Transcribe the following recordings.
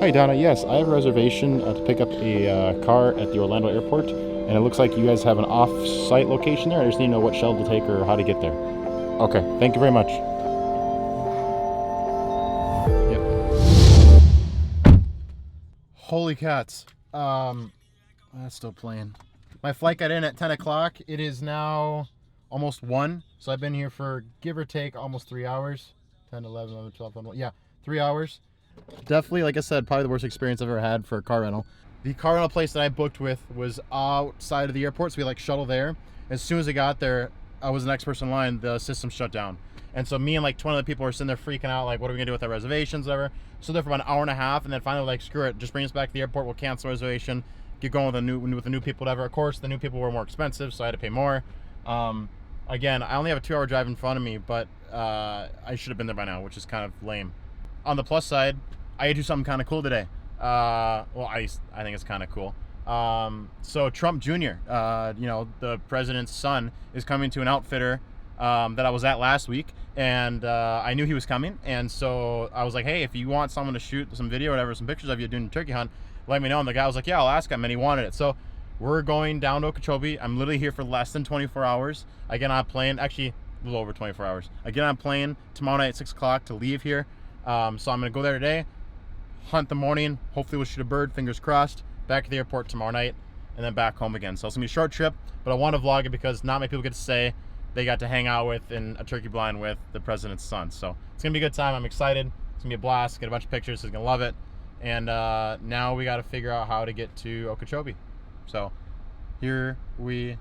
Hi, Donna. Yes, I have a reservation to pick up a car at the Orlando airport, and it looks like you guys have an off-site location there. I just need to know what shuttle to take or how to get there. Okay, thank you very much. Yep. Holy cats. That's still playing. My flight got in at 10 o'clock. It is now almost 1, so I've been here for, give or take, almost 3 hours. 10, 11, 11, 12, 1. Yeah, 3 hours. Definitely, like I said, probably the worst experience I've ever had for a car rental. The car rental place that I booked with was outside of the airport, so we like shuttle there. As soon as I got there, I was the next person in line, the system shut down. And so me and like 20 other people were sitting there freaking out, like, what are we gonna do with our reservations, whatever. So there for about an hour and a half, and then finally like, screw it, just bring us back to the airport, we'll cancel reservation, get going with the new people, whatever. Of course, the new people were more expensive, so I had to pay more. Again, I only have a 2-hour drive in front of me, but I should have been there by now, which is kind of lame. On the plus side, I get to do something kind of cool today. Well, I think it's kind of cool. So Trump Jr., you know, the president's son, is coming to an outfitter that I was at last week, and I knew he was coming, and so I was like, hey, if you want someone to shoot some video or whatever, some pictures of you doing a turkey hunt, let me know. And the guy was like, yeah, I'll ask him, and he wanted it. So we're going down to Okeechobee. I'm literally here for less than 24 hours. I get on a plane, actually a little over 24 hours. I get on a plane tomorrow night at 6 o'clock to leave here. So I'm gonna go there today, hunt the morning, hopefully we'll shoot a bird, fingers crossed, back to the airport tomorrow night, and then back home again. So it's gonna be a short trip, but I want to vlog it because not many people get to say they got to hang out with in a turkey blind with the president's son. So it's gonna be a good time. I'm excited. It's gonna be a blast. Get a bunch of pictures. He's gonna love it. And now we got to figure out how to get to Okeechobee. So here we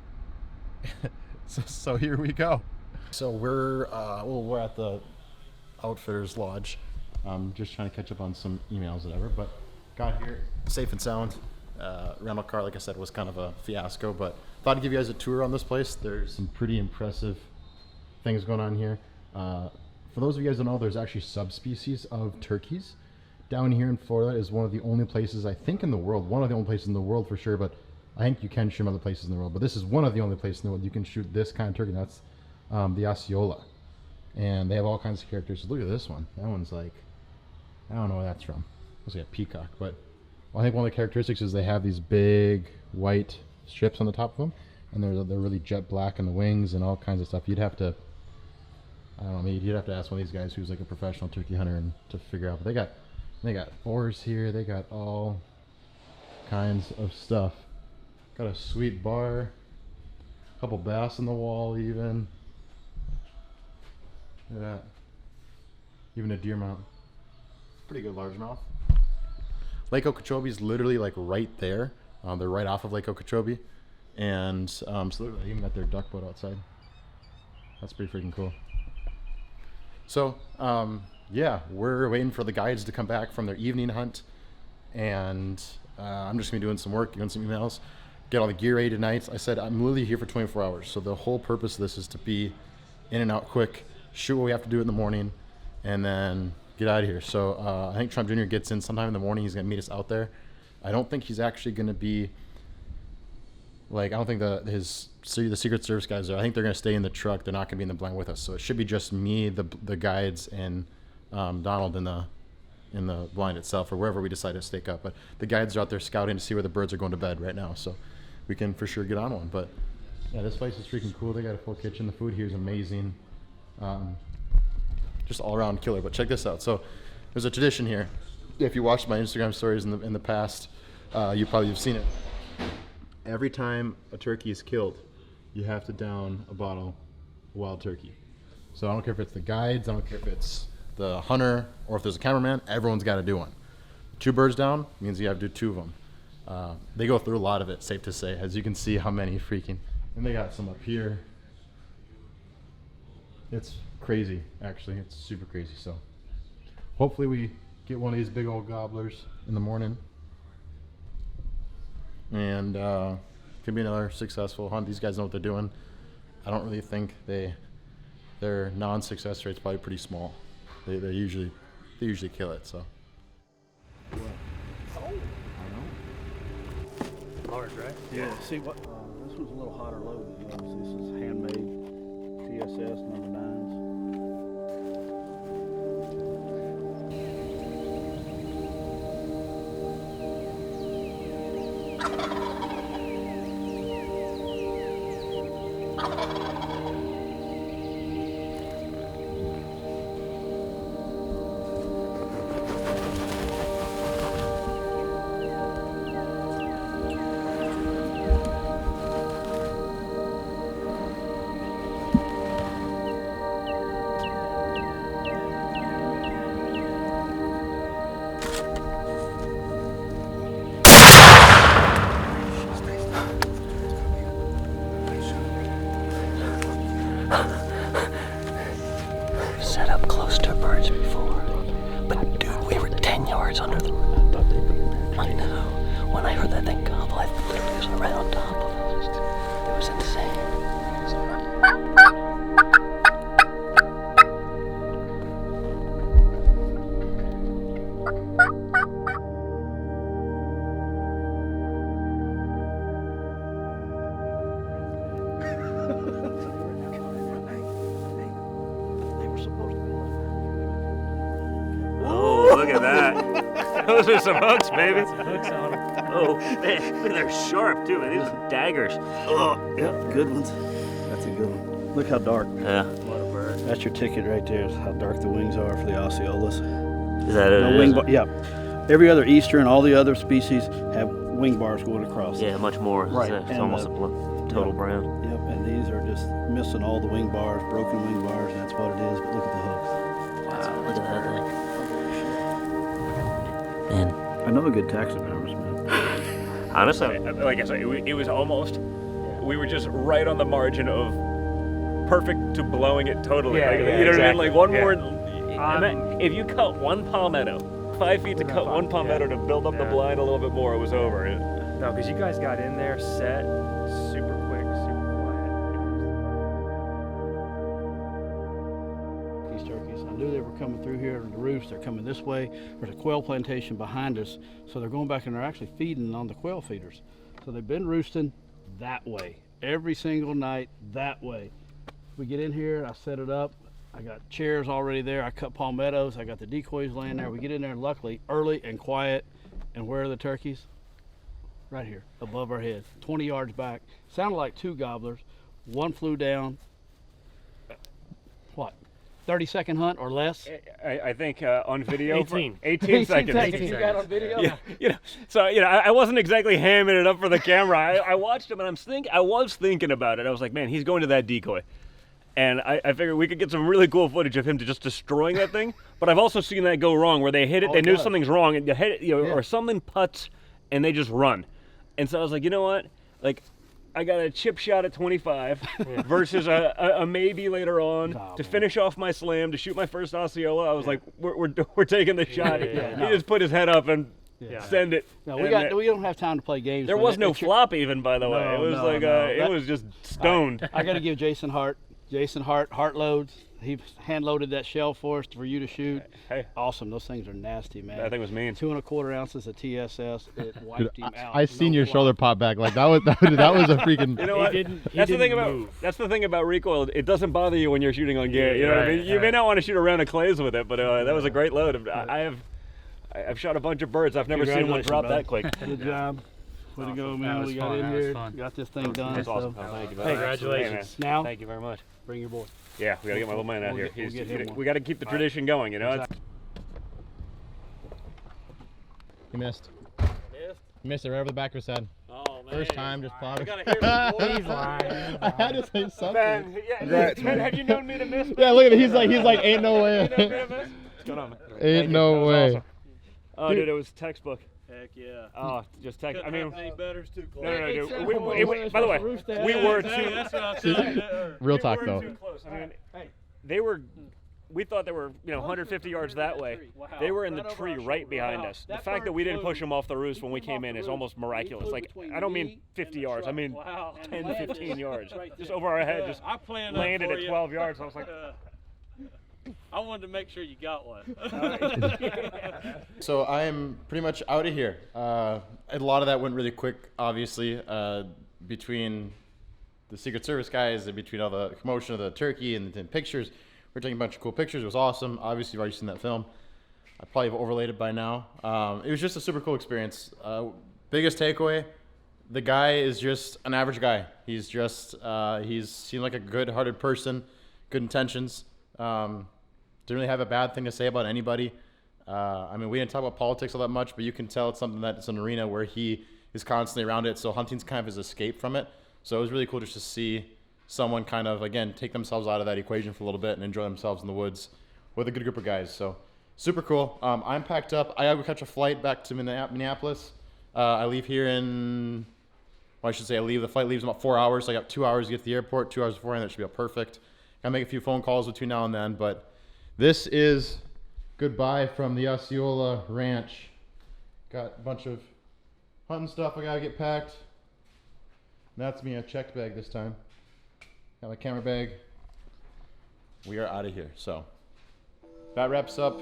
so here we go. So we're at the Outfitters Lodge. Just trying to catch up on some emails, whatever. But got here safe and sound. Rental car, like I said, was kind of a fiasco, but thought I'd give you guys a tour on this place. There's some pretty impressive things going on here. For those of you guys who don't know, there's actually subspecies of turkeys. Down here in Florida is one of the only places, I think, in the world, one of the only places in the world for sure, but I think you can shoot other places in the world, but this is one of the only places in the world you can shoot this kind of turkey. That's the Osceola. And they have all kinds of characters. Look at this one. That one's like, I don't know where that's from. Looks like a peacock, but I think one of the characteristics is they have these big white strips on the top of them, and they're really jet black in the wings and all kinds of stuff. You'd have to, I don't know, maybe you'd have to ask one of these guys who's like a professional turkey hunter and to figure out. But they got oars here. They got all kinds of stuff. Got a sweet bar, a couple bass on the wall even. Look at that. Even a deer mount. Pretty good largemouth. Lake Okeechobee is literally like right there. They're right off of Lake Okeechobee. And so they even got their duck boat outside. That's pretty freaking cool. So, yeah, we're waiting for the guides to come back from their evening hunt. And I'm just going to be doing some work, doing some emails, get all the gear ready tonight. I said I'm literally here for 24 hours. So the whole purpose of this is to be in and out quick, shoot what we have to do in the morning, and then get out of here. So I think Trump Jr. gets in sometime in the morning. He's going to meet us out there. I don't think he's actually going to be, like, I don't think the Secret Service guys are. I think they're going to stay in the truck. They're not going to be in the blind with us. So it should be just me, the guides, and Donald in the blind itself, or wherever we decide to stake up. But the guides are out there scouting to see where the birds are going to bed right now. So we can for sure get on one. But yeah, this place is freaking cool. They got a full kitchen. The food here is amazing. Just all around killer. But check this out. So there's a tradition here. If you watched my Instagram stories in the past, you probably have seen it. Every time a turkey is killed, you have to down a bottle of wild turkey. So I don't care if it's the guides, I don't care if it's the hunter, or if there's a cameraman, everyone's got to do one. 2 birds down means you have to do 2 of them. They go through a lot of it, safe to say, as you can see how many freaking, and they got some up here. It's crazy, actually. It's super crazy. So hopefully we get one of these big old gobblers in the morning, and could be another successful hunt. These guys know what they're doing. I don't really think their non-success rate's probably pretty small. They usually kill it. So. Oh. I know. Large, right? Yeah. See what? This was a little hotter load. See, this is handmade TSS number 9s. Set up close to birds before, but dude, we were 10 yards under the. I know. When I heard that thing gobble, I literally was right on top of it. It was insane. Oh, look at that. Those are some hooks, baby. Hooks on them. Oh, man. Look, they're sharp, too, man. These are daggers. Oh, Yep, good ones. That's a good one. Look how dark. yeah. What a bird. That's your ticket right there, is how dark the wings are for the Osceolas. Is that it? No wing bar, yeah. Every other eastern, all the other species have wing bars going across. Yeah, much more. Right, It's and almost the- a total brown. Yep, and these are just missing all the wing bars, broken wing bars. That's what it is. But look at the hooks. Wow, look at that thing. Man. I know a good taxidermist, man. Honestly, Like I said, it was almost. We were just right on the margin of perfect to blowing it totally. Yeah, Like, yeah, you know what I mean? exactly. Like one Yeah. more. If you cut one palmetto, 5 feet to cut one palmetto to build up the Yeah. blind a little bit more, it was over. No, because you guys got in there, set, super quick, super quiet. These turkeys. I knew they were coming through here on the roofs. They're coming this way. There's a quail plantation behind us, so they're going back and they're actually feeding on the quail feeders. So they've been roosting that way every single night. That way. We get in here. I set it up. I got chairs already there. I cut palmettos. I got the decoys laying there. We get in there luckily early and quiet. And where are the turkeys? Right here, above our head, 20 yards back. Sounded like two gobblers. One flew down. What? 30-second hunt or less? I think on video. 18. 18 seconds. 18 You got on video? Yeah, I wasn't exactly hamming it up for the camera. I watched him and I was thinking about it. I was like, man, he's going to that decoy. And I figured we could get some really cool footage of him just destroying that thing. But I've also seen that go wrong, where they hit it, Oh, they it knew does. something's wrong, and you hit it, Yeah. or something putts, and they just run. And so I was like, you know what? Like, I got a chip shot at 25 versus a maybe later on Oh, to man. finish off my slam, to shoot my first Osceola. I was like, we're taking the shot. yeah. He just put his head up and Yeah. send it. No, And we don't have time to play games. there with was it. no It's your- flop even, by the way. No, It was no, like no. it That- was just stoned. I got to give Jason Hart heart loads. He hand loaded that shell for us for you to shoot. Hey, Awesome. Those things are nasty, man. that thing was mean. 2¼ ounces of TSS. It wiped him out. I seen No your flop. shoulder pop back. Like that was a freaking. You know He what? didn't That's the thing move. about that's the thing about recoil. It doesn't bother you when you're shooting on gear. You know what I Right, mean? You may right. not want to shoot a round of clays with it, but that was a great load. I've shot a bunch of birds. I've never seen one Congratulations, drop brother. that quick. Good job. Way to go, That man. was We got fun, in that was here, fun. got this thing done. That's awesome. So pal. Thank you. Hey, very much. congratulations. Hey, man. now, Thank you very much. bring your boy. Yeah, we gotta get my little man out We'll here. get- we'll get him one. We gotta keep the tradition going. You know. It's- You missed. You missed it right over the back of his head. Oh man. First time, just plowed it. gotta hear the voice. He's lying. I had to say something. Man, man, have you known me to miss? Yeah, look at it. He's like, ain't no way. You known me to miss? What's going on, man? Ain't Thank you. no That was way. awesome. Oh, dude, it was textbook. Heck yeah. Oh, just text. I mean, better's too close. no, dude. Exactly. By the way, we were too. That's what I'm saying. Real we talk were though. Too close. I mean, they were. We thought they were, 150 yards that way. They were in the tree right behind us. The fact that we didn't push them off the roost when we came in is almost miraculous. Like, I don't mean 50 yards. I mean 10, 15 yards. Just over our head, just I planned that landed for at you. 12 yards. I was like, I wanted to make sure you got one. So I am pretty much out of here. A lot of that went really quick, obviously, between the Secret Service guys and between all the commotion of the turkey and the pictures. We're taking a bunch of cool pictures. It was awesome. Obviously, you've already seen that film. I probably have overlaid it by now. It was just a super cool experience. Biggest takeaway, the guy is just an average guy. He's just he's seemed like a good-hearted person, good intentions. Didn't really have a bad thing to say about anybody. I mean, we didn't talk about politics all that much, but you can tell it's something that it's an arena where he is constantly around it. So hunting's kind of his escape from it. So it was really cool just to see someone kind of, again, take themselves out of that equation for a little bit and enjoy themselves in the woods with a good group of guys. So super cool. I'm packed up. I gotta catch a flight back to Minneapolis. I leave here in, well, I should say the flight leaves in about 4 hours. So I got 2 hours to get to the airport, 2 hours beforehand. That should be perfect. Gotta make a few phone calls between now and then, but this is goodbye from the Osceola Ranch. Got a bunch of hunting stuff I gotta get packed. And that's me, a checked bag this time. Got my camera bag. We are out of here. So that wraps up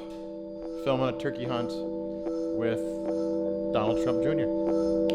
filming a turkey hunt with Donald Trump Jr.